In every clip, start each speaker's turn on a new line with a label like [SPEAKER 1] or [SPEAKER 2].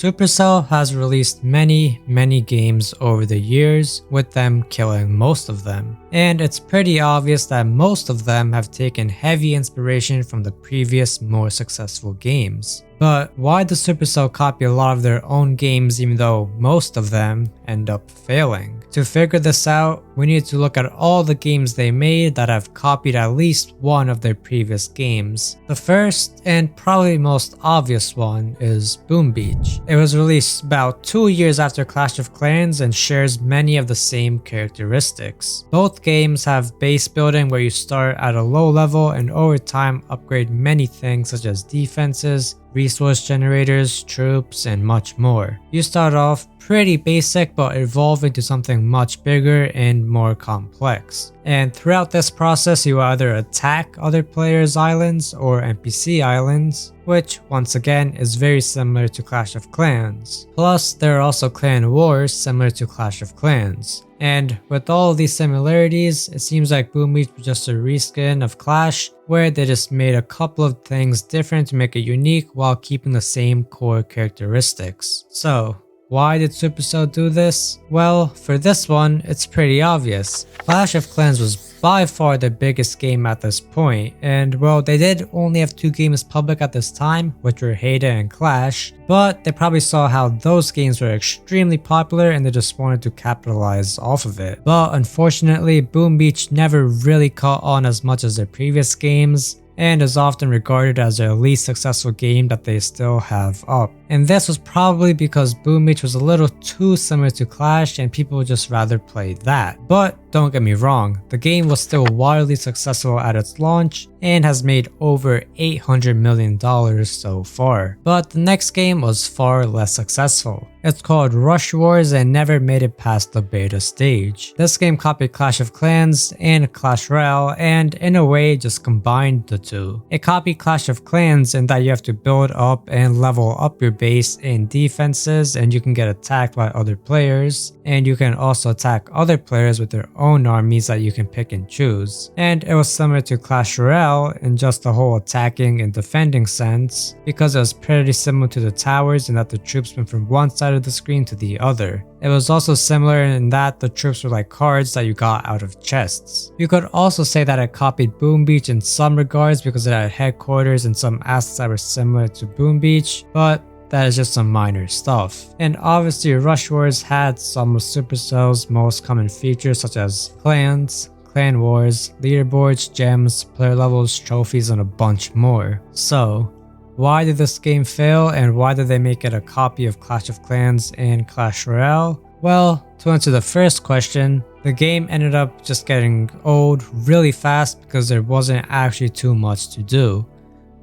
[SPEAKER 1] Supercell has released many games over the years, with them killing most of them. And it's pretty obvious that most of them have taken heavy inspiration from the previous more successful games. But why does Supercell copy a lot of their own games even though most of them end up failing? To figure this out, we need to look at all the games they made that have copied at least one of their previous games. The first and probably most obvious one is Boom Beach. It was released about 2 years after Clash of Clans and shares many of the same characteristics. Both games have base building where you start at a low level and over time upgrade many things such as defenses, resource generators, troops, and much more. You start off pretty basic but evolve into something much bigger and more complex. And throughout this process you either attack other players' islands or NPC islands, which once again is very similar to Clash of Clans. Plus there are also clan wars similar to Clash of Clans. And with all of these similarities, it seems like Boom Beach was just a reskin of Clash, where they just made a couple of things different to make it unique while keeping the same core characteristics. So, why did Supercell do this? Well, for this one, it's pretty obvious. Clash of Clans was by far the biggest game at this point, and well, they did only have 2 games public at this time, which were Heyday and Clash, but they probably saw how those games were extremely popular and they just wanted to capitalize off of it. But unfortunately, Boom Beach never really caught on as much as their previous games, and is often regarded as their least successful game that they still have up. And this was probably because Boom Beach was a little too similar to Clash and people would just rather play that. But don't get me wrong, the game was still wildly successful at its launch and has made over $800 million so far. But the next game was far less successful. It's called Rush Wars and never made it past the beta stage. This game copied Clash of Clans and Clash Royale and in a way just combined the two. It copied Clash of Clans in that you have to build up and level up your base in defenses and you can get attacked by other players, and you can also attack other players with their own armies that you can pick and choose. And it was similar to Clash Royale in just the whole attacking and defending sense, because it was pretty similar to the towers in that the troops went from one side of the screen to the other. It was also similar in that the troops were like cards that you got out of chests. You could also say that it copied Boom Beach in some regards because it had headquarters and some assets that were similar to Boom Beach, but that is just some minor stuff. And obviously Rush Wars had some of Supercell's most common features such as clans, clan wars, leaderboards, gems, player levels, trophies, and a bunch more. So, why did this game fail and why did they make it a copy of Clash of Clans and Clash Royale? Well, to answer the first question, the game ended up just getting old really fast because there wasn't actually too much to do.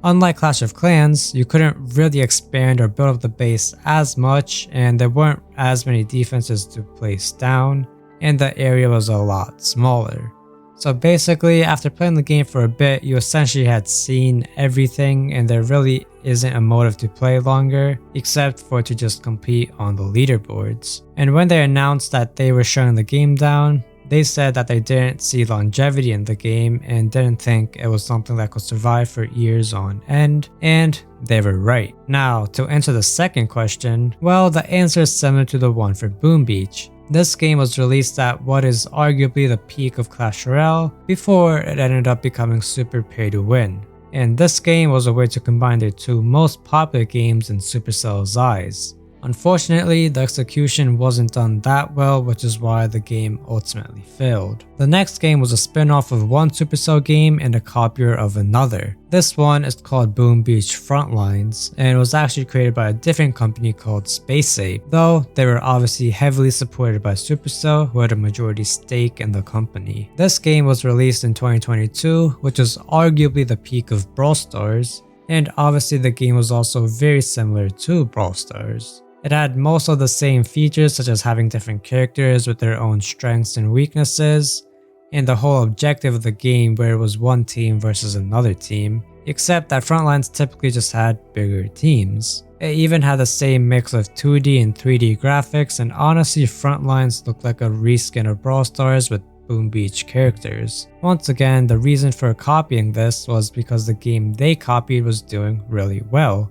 [SPEAKER 1] Unlike Clash of Clans, you couldn't really expand or build up the base as much and there weren't as many defenses to place down, and the area was a lot smaller. So basically, after playing the game for a bit, you essentially had seen everything and there really isn't a motive to play longer, except for to just compete on the leaderboards. And when they announced that they were shutting the game down, they said that they didn't see longevity in the game and didn't think it was something that could survive for years on end, and they were right. Now, to answer the second question, well, the answer is similar to the one for Boom Beach. This game was released at what is arguably the peak of Clash Royale before it ended up becoming super pay to win. And this game was a way to combine their 2 most popular games in Supercell's eyes. Unfortunately, the execution wasn't done that well, which is why the game ultimately failed. The next game was a spin-off of one Supercell game and a copier of another. This one is called Boom Beach Frontlines, and it was actually created by a different company called SpaceApe, though they were obviously heavily supported by Supercell, who had a majority stake in the company. This game was released in 2022, which was arguably the peak of Brawl Stars, and obviously the game was also very similar to Brawl Stars. It had most of the same features such as having different characters with their own strengths and weaknesses, and the whole objective of the game where it was one team versus another team, except that Frontlines typically just had bigger teams. It even had the same mix of 2D and 3D graphics, and honestly Frontlines looked like a reskin of Brawl Stars with Boom Beach characters. Once again, the reason for copying this was because the game they copied was doing really well.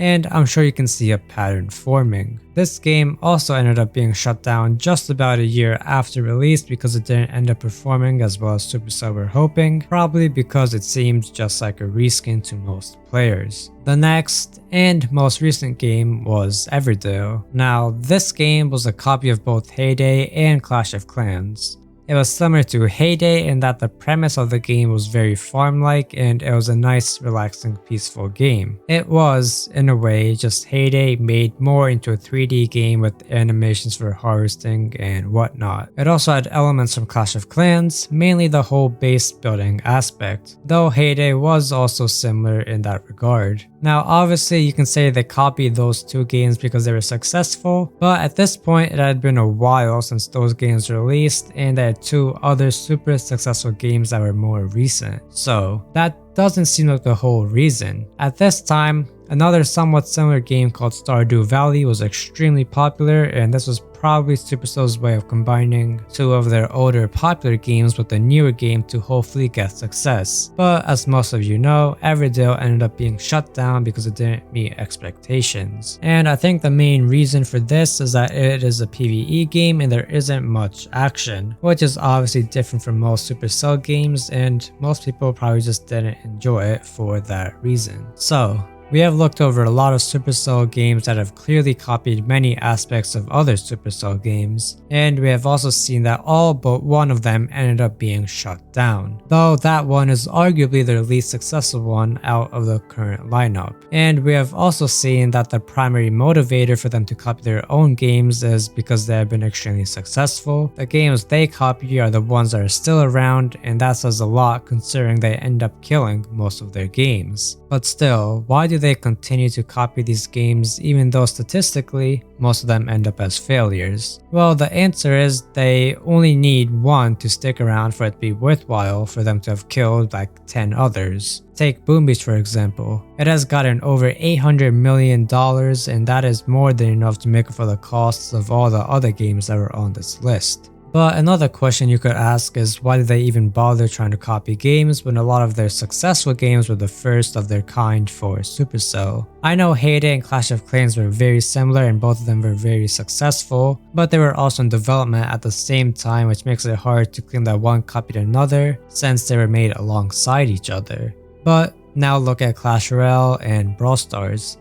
[SPEAKER 1] and I'm sure you can see a pattern forming. This game also ended up being shut down just about a year after release because it didn't end up performing as well as Supercell were hoping, probably because it seemed just like a reskin to most players. The next and most recent game was Everdo. Now, this game was a copy of both Heyday and Clash of Clans. It was similar to Heyday in that the premise of the game was very farm-like and it was a nice, relaxing, peaceful game. It was, in a way, just Heyday made more into a 3D game with animations for harvesting and whatnot. It also had elements from Clash of Clans, mainly the whole base building aspect, though Heyday was also similar in that regard. Now obviously you can say they copied those two games because they were successful, but at this point it had been a while since those games were released and they had two other super successful games that were more recent. So that doesn't seem like the whole reason. At this time, another somewhat similar game called Stardew Valley was extremely popular, and this was probably Supercell's way of combining two of their older popular games with a newer game to hopefully get success. But as most of you know, Everdo ended up being shut down because it didn't meet expectations. And I think the main reason for this is that it is a PvE game and there isn't much action, which is obviously different from most Supercell games, and most people probably just didn't enjoy it for that reason. So we have looked over a lot of Supercell games that have clearly copied many aspects of other Supercell games, and we have also seen that all but one of them ended up being shut down, though that one is arguably their least successful one out of the current lineup. And we have also seen that the primary motivator for them to copy their own games is because they have been extremely successful. The games they copy are the ones that are still around, and that says a lot considering they end up killing most of their games. But still, why do they continue to copy these games even though statistically most of them end up as failures? Well, the answer is they only need one to stick around for it to be worthwhile for them to have killed like 10 others. Take Boom Beach for example. It has gotten over $800 million, and that is more than enough to make up for the costs of all the other games that were on this list. But another question you could ask is why did they even bother trying to copy games when a lot of their successful games were the first of their kind for Supercell? I know Heyday and Clash of Clans were very similar and both of them were very successful, but they were also in development at the same time, which makes it hard to claim that one copied another since they were made alongside each other. But now look at Clash Royale and Brawl Stars.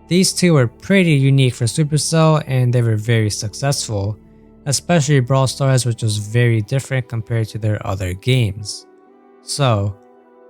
[SPEAKER 1] These two were pretty unique for Supercell and they were very successful, especially Brawl Stars, which was very different compared to their other games. So,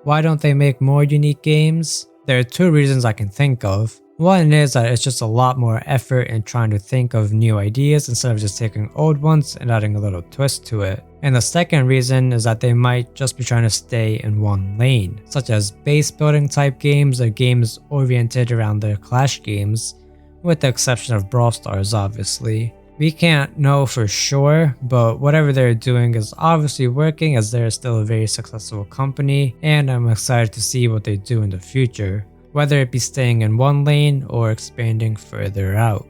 [SPEAKER 1] why don't they make more unique games? There are two reasons I can think of. One is that it's just a lot more effort in trying to think of new ideas instead of just taking old ones and adding a little twist to it. And the second reason is that they might just be trying to stay in one lane, such as base building type games or games oriented around their Clash games, with the exception of Brawl Stars obviously. We can't know for sure, but whatever they're doing is obviously working as they're still a very successful company, and I'm excited to see what they do in the future, whether it be staying in one lane or expanding further out.